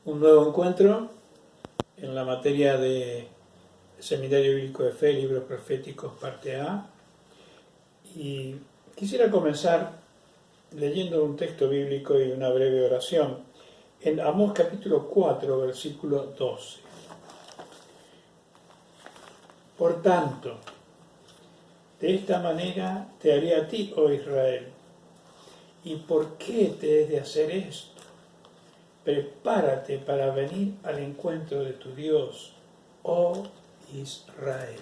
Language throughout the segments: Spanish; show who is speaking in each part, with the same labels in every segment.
Speaker 1: Un nuevo encuentro en la materia de Seminario Bíblico de Fe, Libros Proféticos, parte A. Y quisiera comenzar leyendo un texto bíblico y una breve oración en Amós capítulo 4, versículo 12. Por tanto, de esta manera te haré a ti, oh Israel. ¿Y por qué te he de hacer esto? Prepárate para venir al encuentro de tu Dios, oh Israel.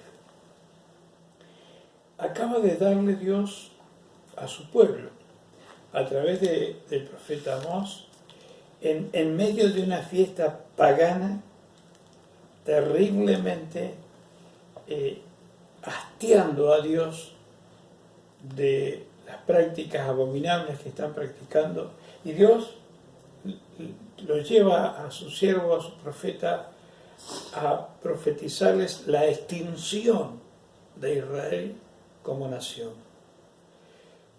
Speaker 1: Acaba de darle Dios a su pueblo, a través del profeta Amós, en medio de una fiesta pagana, terriblemente hastiando a Dios de las prácticas abominables que están practicando, y Dios lo lleva a su siervo, a su profeta, a profetizarles la extinción de Israel como nación.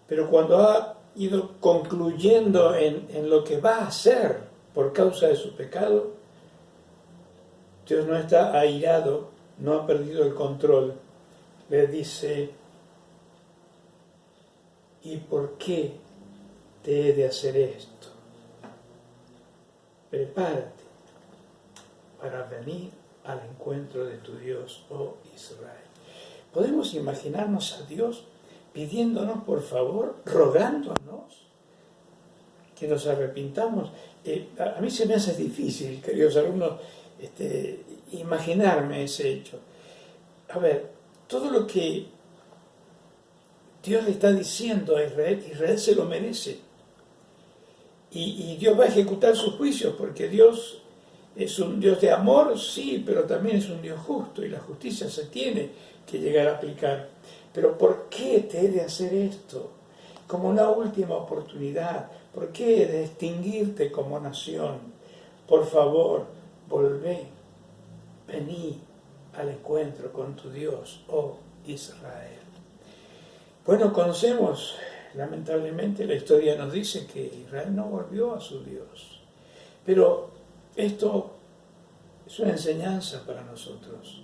Speaker 1: Pero cuando ha ido concluyendo en lo que va a hacer por causa de su pecado, Dios no está airado, no ha perdido el control. Le dice: ¿y por qué te he de hacer esto? Prepárate para venir al encuentro de tu Dios, oh Israel. ¿Podemos imaginarnos a Dios pidiéndonos, por favor, rogándonos que nos arrepintamos? A mí se me hace difícil, queridos alumnos, imaginarme ese hecho. A ver, todo lo que Dios le está diciendo a Israel, Israel se lo merece. Y Dios va a ejecutar sus juicios, porque Dios es un Dios de amor, sí, pero también es un Dios justo, y la justicia se tiene que llegar a aplicar. Pero ¿por qué te he de hacer esto? Como una última oportunidad. ¿Por qué he de extinguirte como nación? Por favor, volvé, vení al encuentro con tu Dios, oh Israel. Bueno, conocemos, lamentablemente, la historia nos dice que Israel no volvió a su Dios. Pero esto es una enseñanza para nosotros.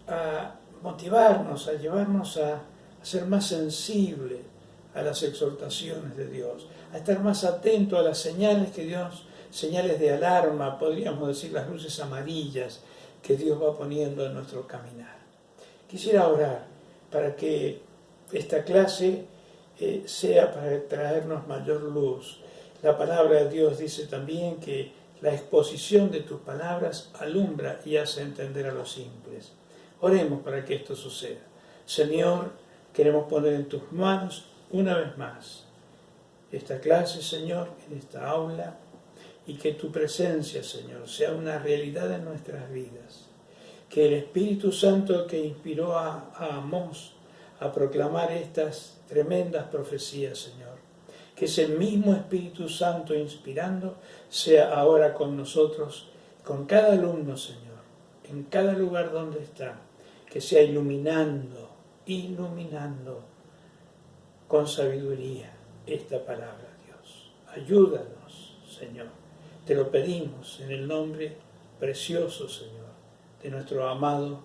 Speaker 1: A motivarnos, a llevarnos a ser más sensibles a las exhortaciones de Dios, a estar más atentos a las señales que Dios, señales de alarma, podríamos decir las luces amarillas que Dios va poniendo en nuestro caminar. Quisiera orar para que esta clase sea para traernos mayor luz. La palabra de Dios dice también que la exposición de tus palabras alumbra y hace entender a los simples. Oremos para que esto suceda. Señor, queremos poner en tus manos una vez más esta clase, Señor, en esta aula, y que tu presencia, Señor, sea una realidad en nuestras vidas. Que el Espíritu Santo que inspiró a Amós a proclamar estas tremendas profecías, Señor, que ese mismo Espíritu Santo inspirando sea ahora con nosotros, con cada alumno, Señor, en cada lugar donde está, que sea iluminando con sabiduría esta palabra, Dios. Ayúdanos, Señor. Te lo pedimos en el nombre precioso, Señor, de nuestro amado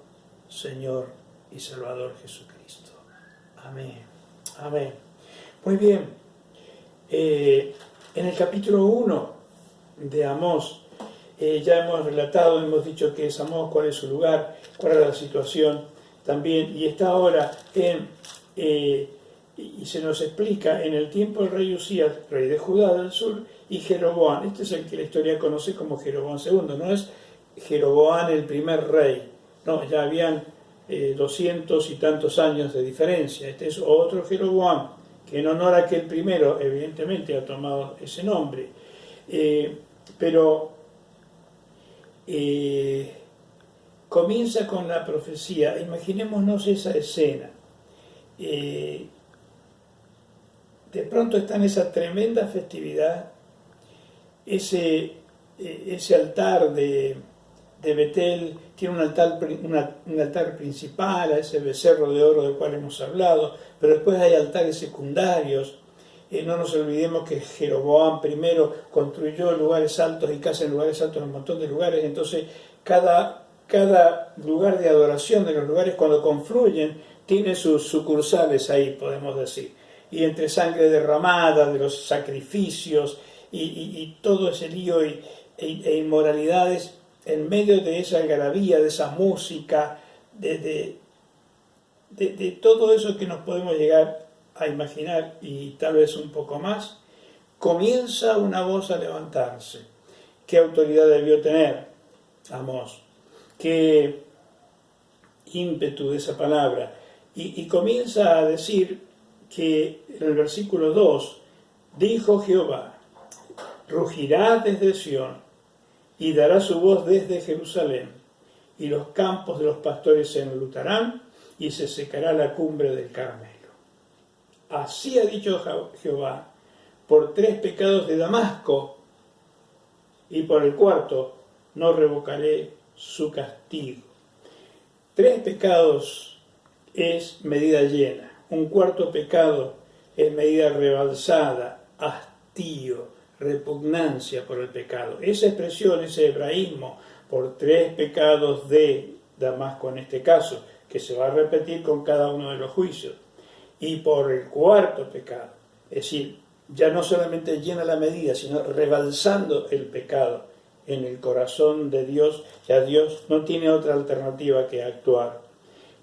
Speaker 1: Señor y Salvador Jesucristo. Amén. Amén. Muy bien. En el capítulo 1 de Amós, ya hemos relatado, hemos dicho que es Amós, cuál es su lugar, cuál era la situación también, y está ahora y se nos explica en el tiempo del rey Usías, rey de Judá del sur, y Jeroboam. Este es el que la historia conoce como Jeroboam II, no es Jeroboam el primer rey, no, ya habían 200 y tantos años de diferencia. Este es otro Jeroboam, que en honor a aquel primero, evidentemente, ha tomado ese nombre. Pero comienza con la profecía. Imaginémonos esa escena. De pronto está en esa tremenda festividad, ese altar de Betel tiene un altar principal, a ese becerro de oro del cual hemos hablado, pero después hay altares secundarios, No nos olvidemos que Jeroboam primero construyó lugares altos y casas en lugares altos en un montón de lugares. Entonces, cada lugar de adoración de los lugares, cuando confluyen, tiene sus sucursales ahí, podemos decir. Y entre sangre derramada, de los sacrificios y todo ese lío e inmoralidades, en medio de esa algarabía, de esa música, de todo eso que nos podemos llegar a imaginar y tal vez un poco más, comienza una voz a levantarse. ¿Qué autoridad debió tener Amós? ¿Qué ímpetu de esa palabra? Y comienza a decir que en el versículo 2, dijo Jehová, rugirá desde Sión y dará su voz desde Jerusalén, y los campos de los pastores se enlutarán y se secará la cumbre del Carmelo. Así ha dicho Jehová, por 3 pecados de Damasco, y por el 4 no revocaré su castigo. 3 pecados es medida llena, un 4 pecado es medida rebalsada, hastío, repugnancia por el pecado. Esa expresión, ese hebraísmo, por 3 pecados de Damasco en este caso, que se va a repetir con cada uno de los juicios, y por el 4 pecado, es decir, ya no solamente llena la medida, sino rebalsando el pecado en el corazón de Dios, ya Dios no tiene otra alternativa que actuar.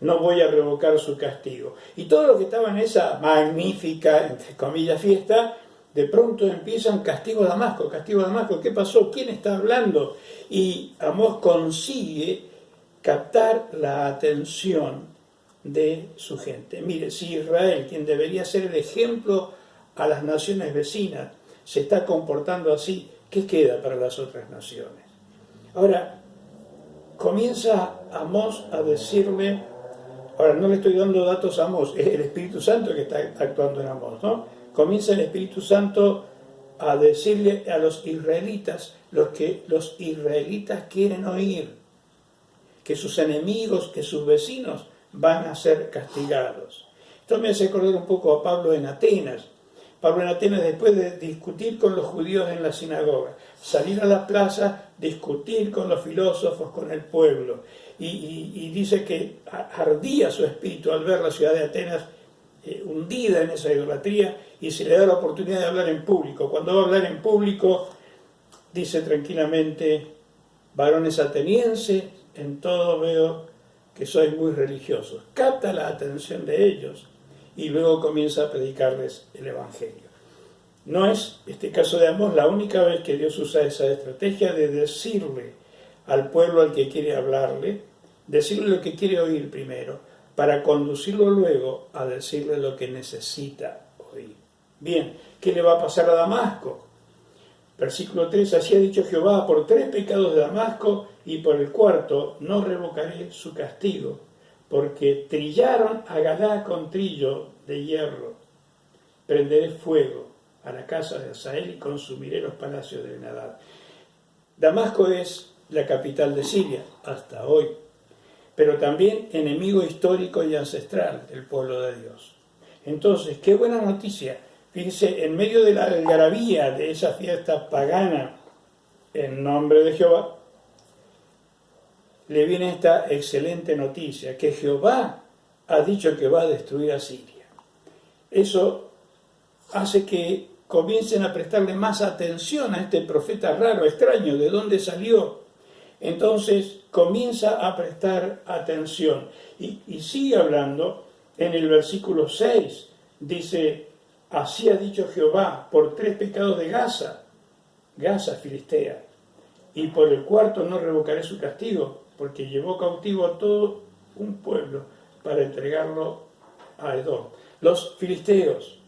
Speaker 1: No voy a revocar su castigo. Y todo lo que estaba en esa magnífica, entre comillas, fiesta, de pronto empiezan castigo a Damasco, castigo a Damasco. ¿Qué pasó? ¿Quién está hablando? Y Amós consigue captar la atención de su gente. Mire, si Israel, quien debería ser el ejemplo a las naciones vecinas, se está comportando así, ¿qué queda para las otras naciones? Ahora, comienza Amós a decirle, ahora no le estoy dando datos a Amós, es el Espíritu Santo que está actuando en Amós, ¿no? Comienza el Espíritu Santo a decirle a los israelitas lo que los israelitas quieren oír, que sus enemigos, que sus vecinos van a ser castigados. Esto me hace acordar un poco a Pablo en Atenas. Pablo en Atenas, después de discutir con los judíos en la sinagoga, salir a la plaza, discutir con los filósofos, con el pueblo, y dice que ardía su espíritu al ver la ciudad de Atenas hundida en esa idolatría, y se le da la oportunidad de hablar en público. Cuando va a hablar en público, dice tranquilamente, varones atenienses, en todo veo que sois muy religiosos. Capta la atención de ellos y luego comienza a predicarles el Evangelio. No es, este caso de Amós, la única vez que Dios usa esa estrategia de decirle al pueblo al que quiere hablarle, decirle lo que quiere oír primero, para conducirlo luego a decirle lo que necesita oír. Bien, ¿qué le va a pasar a Damasco? Versículo 3, así ha dicho Jehová, por 3 pecados de Damasco y por el 4 no revocaré su castigo, porque trillaron a Galá con trillo de hierro. Prenderé fuego a la casa de Hazael y consumiré los palacios de Ben-Hadad. Damasco es la capital de Siria hasta hoy, pero también enemigo histórico y ancestral del pueblo de Dios. Entonces, qué buena noticia. Fíjense, en medio de la algarabía de esa fiesta pagana en nombre de Jehová, le viene esta excelente noticia, que Jehová ha dicho que va a destruir a Siria. Eso hace que comiencen a prestarle más atención a este profeta raro, extraño, de dónde salió. Entonces comienza a prestar atención y sigue hablando. En el versículo 6 dice, así ha dicho Jehová, por 3 pecados de Gaza, filistea, y por el 4 no revocaré su castigo, porque llevó cautivo a todo un pueblo para entregarlo a Edom. Los filisteos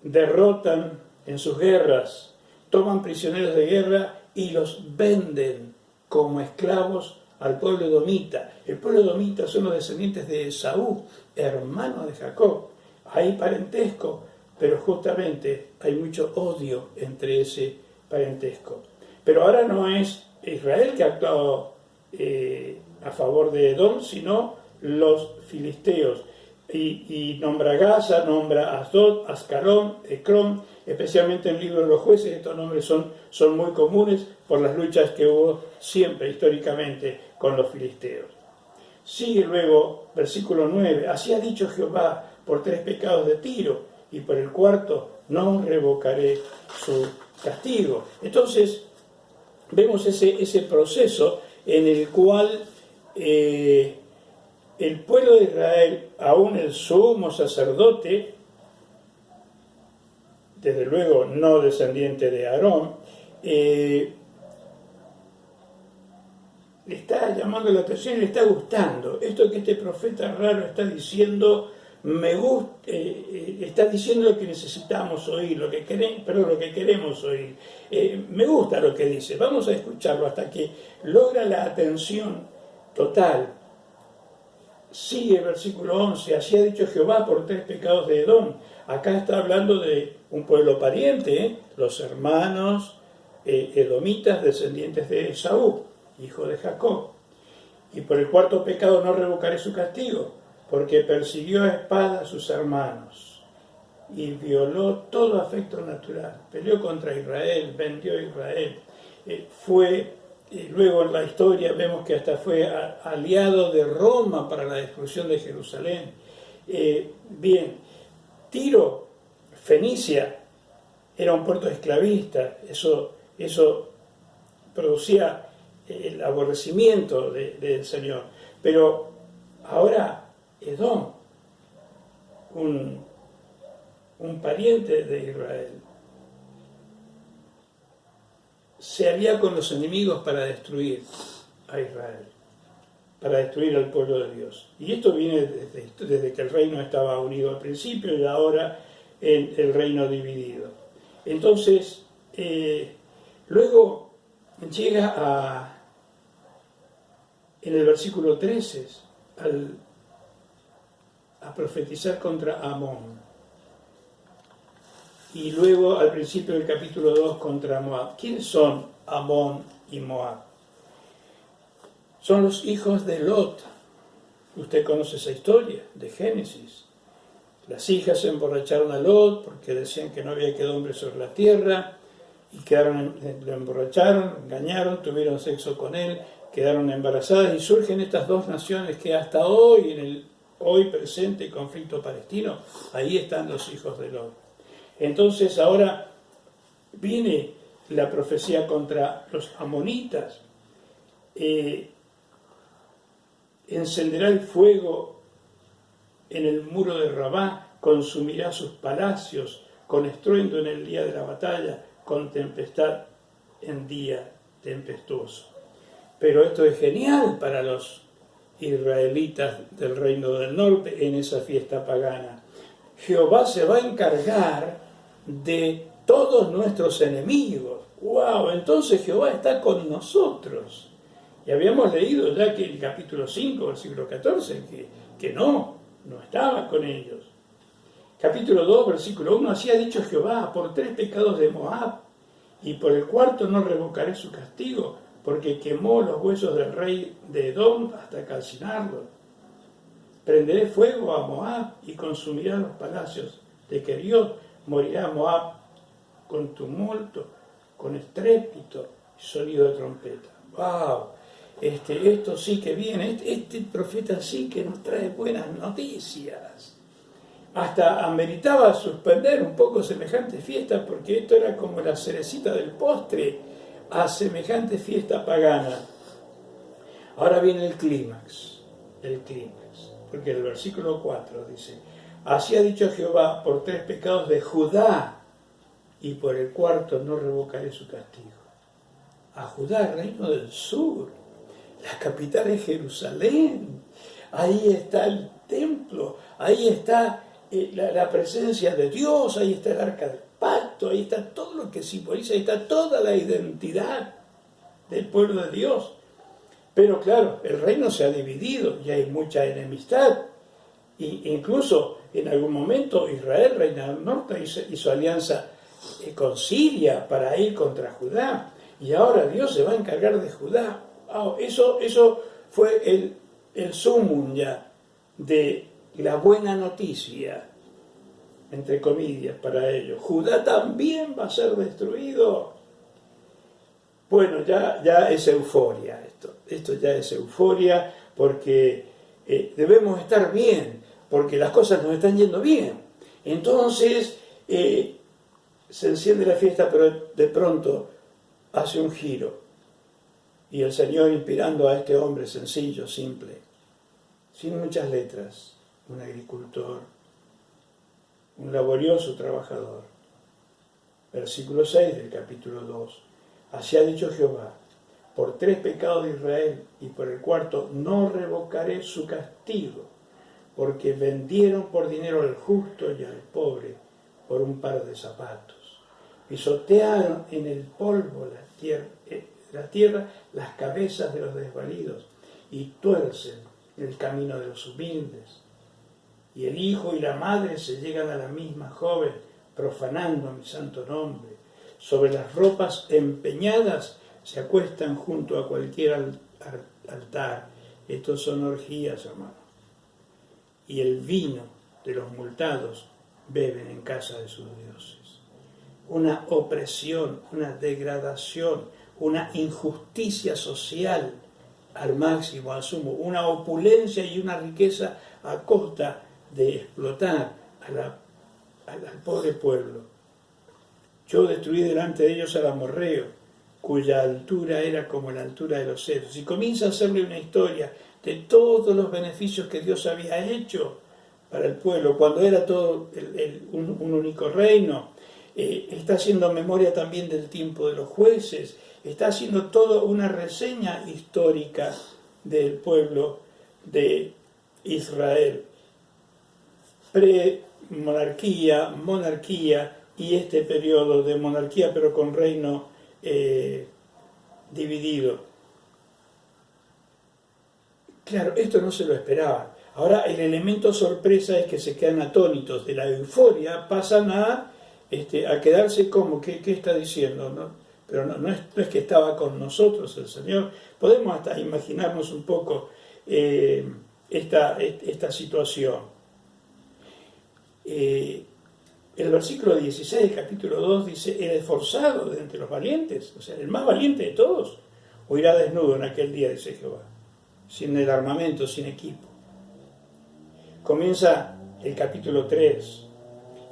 Speaker 1: derrotan en sus guerras, toman prisioneros de guerra y los venden como esclavos al pueblo edomita. El pueblo edomita son los descendientes de Esaú, hermano de Jacob. Hay parentesco, pero justamente hay mucho odio entre ese parentesco. Pero ahora no es Israel que ha actuado a favor de Edom, sino los filisteos. y nombra a Gaza, nombra a Asdod, Ascalón, Ecrón, especialmente en el libro de los jueces. Estos nombres son muy comunes por las luchas que hubo siempre históricamente con los filisteos. Sigue luego, versículo 9, así ha dicho Jehová por 3 pecados de Tiro, y por el cuarto no revocaré su castigo. Entonces, vemos ese proceso en el cual el pueblo de Israel, aún el sumo sacerdote, desde luego no descendiente de Aarón, le está llamando la atención y le está gustando. Esto que este profeta raro está diciendo, me gusta, está diciendo lo que necesitamos oír, lo que queremos oír. Me gusta lo que dice, vamos a escucharlo hasta que logra la atención total. Sigue el versículo 11, así ha dicho Jehová por 3 pecados de Edom. Acá está hablando de un pueblo pariente, los hermanos edomitas, descendientes de Esaú, hijo de Jacob. Y por el cuarto pecado no revocaré su castigo, porque persiguió a espada a sus hermanos y violó todo afecto natural. Peleó contra Israel, vendió a Israel. Luego en la historia vemos que hasta fue aliado de Roma para la destrucción de Jerusalén. Bien, Tiro, Fenicia, era un puerto esclavista. Eso producía el aborrecimiento del Señor. Pero ahora Edom, un pariente de Israel, se alía con los enemigos para destruir a Israel, para destruir al pueblo de Dios. Y esto viene desde que el reino estaba unido al principio y ahora en el reino dividido. Entonces, luego llega en el versículo 13 a profetizar contra Amón. Y luego al principio del capítulo 2 contra Moab. ¿Quiénes son Amón y Moab? Son los hijos de Lot. Usted conoce esa historia de Génesis. Las hijas se emborracharon a Lot porque decían que no había quedado hombre sobre la tierra y lo emborracharon, engañaron, tuvieron sexo con él, quedaron embarazadas y surgen estas dos naciones que hasta hoy, en el hoy presente conflicto palestino, ahí están los hijos de Lot. Entonces ahora viene la profecía contra los amonitas. Encenderá el fuego en el muro de Rabá, consumirá sus palacios, con estruendo en el día de la batalla, con tempestad en día tempestuoso. Pero esto es genial para los israelitas del reino del norte en esa fiesta pagana. Jehová se va a encargar de todos nuestros enemigos. ¡Wow! Entonces Jehová está con nosotros. Y habíamos leído ya que en el capítulo 5, versículo 14, que no estaba con ellos. Capítulo 2, versículo 1, así ha dicho Jehová, por 3 pecados de Moab, y por el cuarto no revocaré su castigo, porque quemó los huesos del rey de Edom hasta calcinarlos. Prenderé fuego a Moab y consumirá los palacios de Keriot. Morirá Moab con tumulto, con estrépito y sonido de trompeta. ¡Wow! Esto sí que viene. Este profeta sí que nos trae buenas noticias. Hasta ameritaba suspender un poco semejante fiesta, porque esto era como la cerecita del postre a semejante fiesta pagana. Ahora viene el clímax, porque el versículo 4 dice, así ha dicho Jehová por 3 pecados de Judá, y por el cuarto no revocaré su castigo. A Judá, reino del sur, la capital es Jerusalén, ahí está el templo, ahí está la presencia de Dios, ahí está el arca del pacto, ahí está todo lo que simboliza, ahí está toda la identidad del pueblo de Dios. Pero claro, el reino se ha dividido y hay mucha enemistad. Y incluso en algún momento Israel, reina del norte, hizo alianza con Siria para ir contra Judá. Y ahora Dios se va a encargar de Judá. Eso fue el sumum ya de la buena noticia, entre comillas, para ellos. Judá también va a ser destruido. Bueno, ya es euforia esto. Esto ya es euforia porque debemos estar bien, porque las cosas nos están yendo bien. Entonces se enciende la fiesta, pero de pronto hace un giro. Y el Señor, inspirando a este hombre sencillo, simple, sin muchas letras, un agricultor, un laborioso trabajador. Versículo 6 del capítulo 2. Así ha dicho Jehová: por 3 pecados de Israel y por el 4 no revocaré su castigo, porque vendieron por dinero al justo y al pobre por un par de zapatos. Pisotearon en el polvo la tierra las cabezas de los desvalidos y tuercen el camino de los humildes. Y el hijo y la madre se llegan a la misma joven, profanando mi santo nombre. Sobre las ropas empeñadas se acuestan junto a cualquier altar. Estos son orgías, hermanos. Y el vino de los multados beben en casa de sus dioses. Una opresión, una degradación, una injusticia social al máximo, al sumo, una opulencia y una riqueza a costa de explotar al pobre pueblo. Yo destruí delante de ellos al amorreo, cuya altura era como la altura de los cedros. Y comienza a hacerle una historia de todos los beneficios que Dios había hecho para el pueblo, cuando era todo un único reino. Está haciendo memoria también del tiempo de los jueces, está haciendo toda una reseña histórica del pueblo de Israel. Pre-monarquía, monarquía y este periodo de monarquía pero con reino dividido. Claro, esto no se lo esperaban. Ahora el elemento sorpresa es que se quedan atónitos. De la euforia pasan a quedarse como, ¿qué está diciendo? ¿No? Pero no es que estaba con nosotros el Señor. Podemos hasta imaginarnos un poco esta situación. El versículo 16 del capítulo 2 dice: el esforzado de entre los valientes, o sea, el más valiente de todos, huirá desnudo en aquel día, dice Jehová, sin el armamento, sin equipo. Comienza el capítulo 3,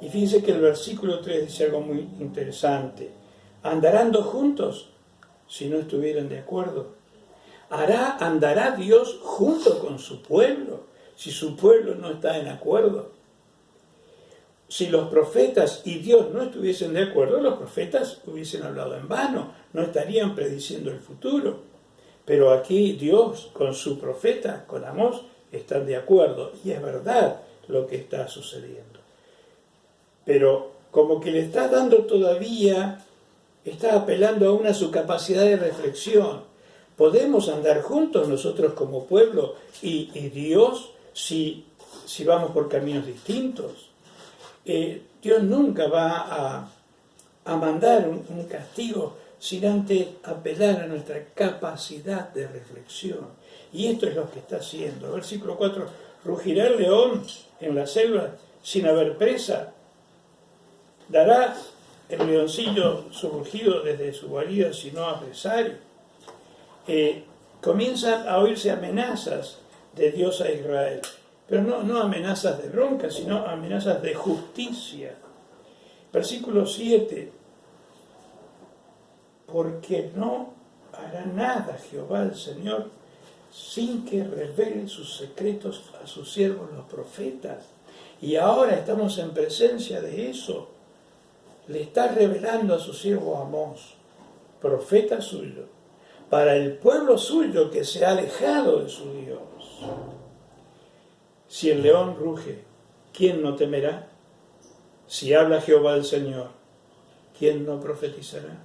Speaker 1: y fíjense que el versículo 3 dice algo muy interesante: ¿andarán dos juntos si no estuvieran de acuerdo? ¿Andará Dios junto con su pueblo si su pueblo no está en acuerdo? Si los profetas y Dios no estuviesen de acuerdo, los profetas hubiesen hablado en vano, no estarían prediciendo el futuro. Pero aquí Dios con su profeta, con Amós, están de acuerdo, y es verdad lo que está sucediendo. Pero como que le está dando todavía, está apelando aún a su capacidad de reflexión. ¿Podemos andar juntos nosotros como pueblo y Dios si vamos por caminos distintos? Dios nunca va a mandar un castigo sin antes apelar a nuestra capacidad de reflexión. Y esto es lo que está haciendo. Versículo 4: rugirá el león en la selva sin haber presa. Dará el leoncillo su rugido desde su guarida si no apresario. Comienzan a oírse amenazas de Dios a Israel. Pero no amenazas de bronca, sino amenazas de justicia. Versículo 7. Porque no hará nada Jehová el Señor sin que revele sus secretos a sus siervos los profetas. Y ahora estamos en presencia de eso. Le está revelando a su siervo Amós, profeta suyo, para el pueblo suyo que se ha alejado de su Dios. Si el león ruge, ¿quién no temerá? Si habla Jehová el Señor, ¿quién no profetizará?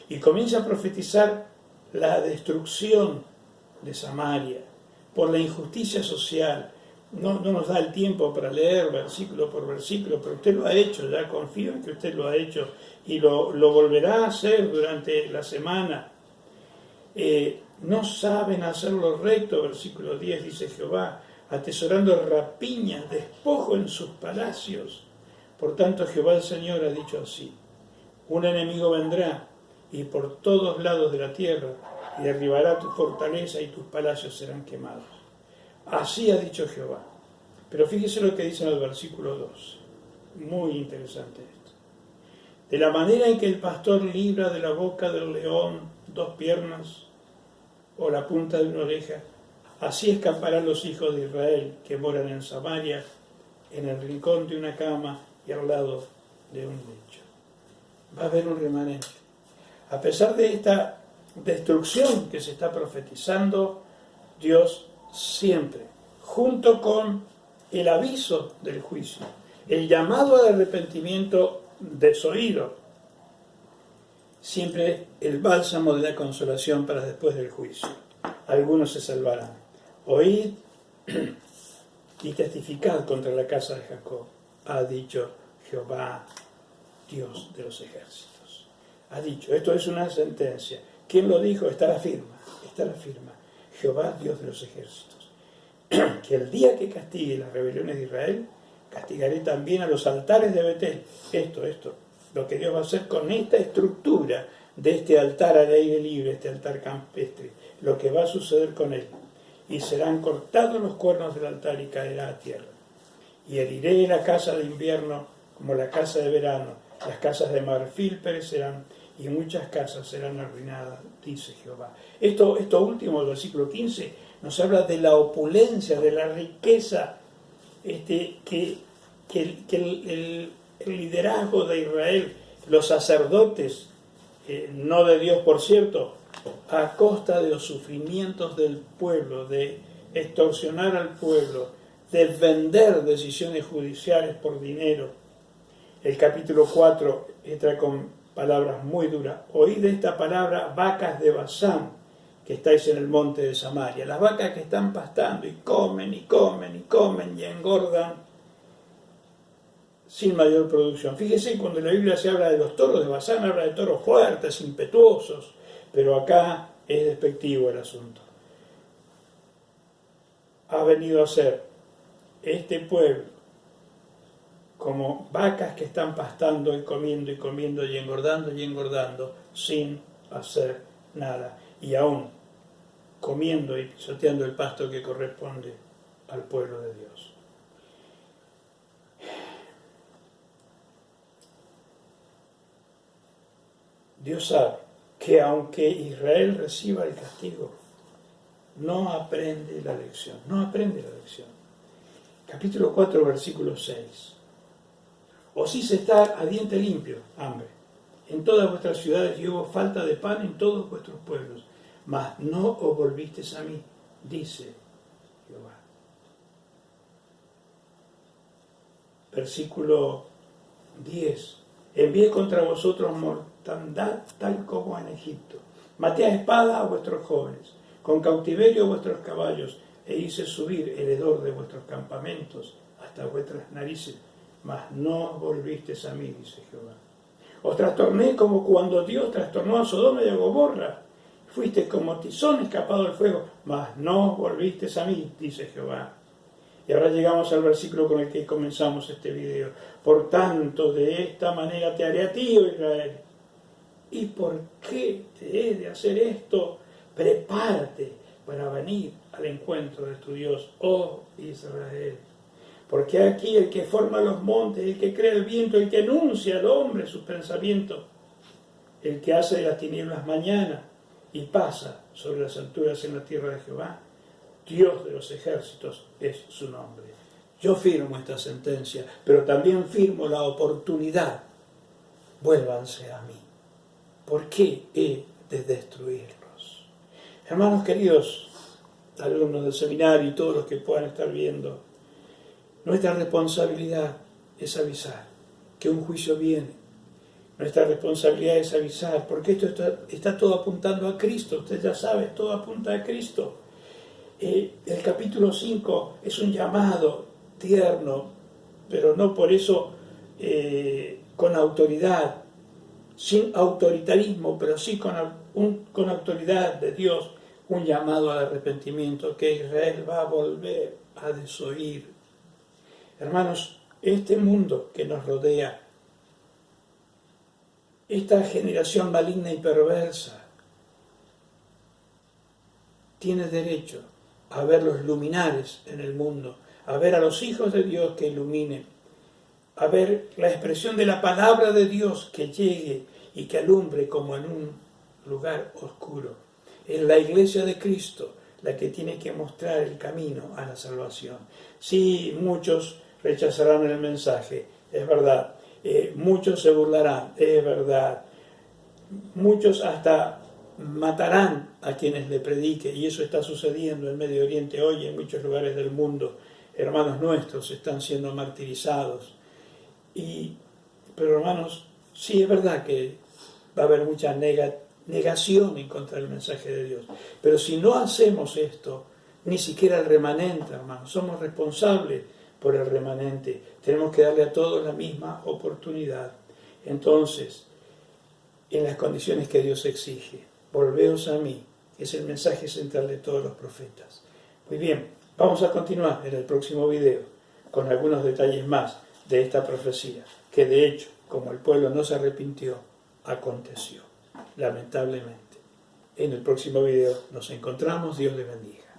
Speaker 1: Y comienza a profetizar la destrucción de Samaria por la injusticia social. No nos da el tiempo para leer versículo por versículo, pero usted lo ha hecho, ya confío en que usted lo ha hecho y lo volverá a hacer durante la semana. No saben hacer lo recto, versículo 10 dice Jehová: atesorando rapiñas, despojo en sus palacios. Por tanto, Jehová el Señor ha dicho así: un enemigo vendrá y por todos lados de la tierra y derribará tu fortaleza y tus palacios serán quemados. Así ha dicho Jehová. Pero fíjese lo que dice en el versículo 2. Muy interesante esto. De la manera en que el pastor libra de la boca del león 2 piernas o la punta de una oreja, así escaparán los hijos de Israel que moran en Samaria, en el rincón de una cama y al lado de un lecho. Va a haber un remanente. A pesar de esta destrucción que se está profetizando, Dios siempre, junto con el aviso del juicio, el llamado al arrepentimiento desoído, siempre el bálsamo de la consolación para después del juicio. Algunos se salvarán. Oíd y testificad contra la casa de Jacob, ha dicho Jehová, Dios de los ejércitos. Ha dicho, esto es una sentencia. ¿Quién lo dijo? Está la firma. Jehová, Dios de los ejércitos. Que el día que castigue las rebeliones de Israel, castigaré también a los altares de Betel. Esto, lo que Dios va a hacer con esta estructura de este altar al aire libre, este altar campestre, lo que va a suceder con él. Y serán cortados los cuernos del altar y caerá a tierra. Y heriré la casa de invierno como la casa de verano, las casas de marfil perecerán y muchas casas serán arruinadas, dice Jehová. Esto último, el versículo 15, nos habla de la opulencia, de la riqueza, que el liderazgo de Israel, los sacerdotes, no de Dios por cierto, a costa de los sufrimientos del pueblo, de extorsionar al pueblo, de vender decisiones judiciales por dinero. El capítulo 4 entra con palabras muy duras. Oíd esta palabra, vacas de Basán, que estáis en el monte de Samaria. Las vacas que están pastando y comen y comen y comen y engordan sin mayor producción. Fíjese, cuando la Biblia se habla de los toros de Basán, habla de toros fuertes, impetuosos, pero acá es despectivo el asunto. Ha venido a ser este pueblo como vacas que están pastando y comiendo y engordando sin hacer nada, y aún comiendo y pisoteando el pasto que corresponde al pueblo de Dios. Dios sabe que aunque Israel reciba el castigo, no aprende la lección. Capítulo 4, versículo 6. Os hice estar a diente limpio, hambre, en todas vuestras ciudades, y hubo falta de pan en todos vuestros pueblos, mas no os volvisteis a mí, dice Jehová. Versículo 10. Envié contra vosotros mortandad tal como en Egipto. Maté a espada a vuestros jóvenes, con cautiverio a vuestros caballos, e hice subir el hedor de vuestros campamentos hasta vuestras narices, mas no volvisteis a mí, dice Jehová. Os trastorné como cuando Dios trastornó a Sodoma y a Gomorra. Fuisteis como tizón escapado del fuego, mas no volvisteis a mí, dice Jehová. Y ahora llegamos al versículo con el que comenzamos este video. Por tanto, de esta manera te haré a ti, oh Israel. ¿Y por qué te he de hacer esto? Prepárate para venir al encuentro de tu Dios, oh Israel. Porque aquí el que forma los montes, el que crea el viento, el que anuncia al hombre sus pensamientos, el que hace de las tinieblas mañana y pasa sobre las alturas en la tierra de Jehová, Dios de los ejércitos es su nombre. Yo firmo esta sentencia, pero también firmo la oportunidad. Vuélvanse a mí. ¿Por qué he de destruirlos? Hermanos queridos, alumnos del seminario y todos los que puedan estar viendo, nuestra responsabilidad es avisar que un juicio viene. Nuestra responsabilidad es avisar, porque esto está todo apuntando a Cristo. Usted ya sabe, todo apunta a Cristo. El capítulo 5 es un llamado tierno, pero no por eso con autoridad, sin autoritarismo, pero sí con autoridad de Dios, un llamado al arrepentimiento, que Israel va a volver. a desoír. Hermanos, este mundo que nos rodea, esta generación maligna y perversa, tiene derecho a ver los luminares en el mundo, a ver a los hijos de Dios que iluminen, a ver la expresión de la palabra de Dios que llegue y que alumbre como en un lugar oscuro. Es la iglesia de Cristo la que tiene que mostrar el camino a la salvación. Sí, muchos rechazarán el mensaje, es verdad. Muchos se burlarán, es verdad. Muchos hasta matarán a quienes le predique, y eso está sucediendo en Medio Oriente hoy, en muchos lugares del mundo. Hermanos nuestros están siendo martirizados. Pero hermanos, sí es verdad que va a haber mucha negación en contra del mensaje de Dios. Pero si no hacemos esto, ni siquiera el remanente, hermanos, somos responsables por el remanente. Tenemos que darle a todos la misma oportunidad. Entonces, en las condiciones que Dios exige, volveos a mí, es el mensaje central de todos los profetas. Muy bien, vamos a continuar en el próximo video con algunos detalles más de esta profecía, que de hecho, como el pueblo no se arrepintió, aconteció, lamentablemente. En el próximo video nos encontramos, Dios les bendiga.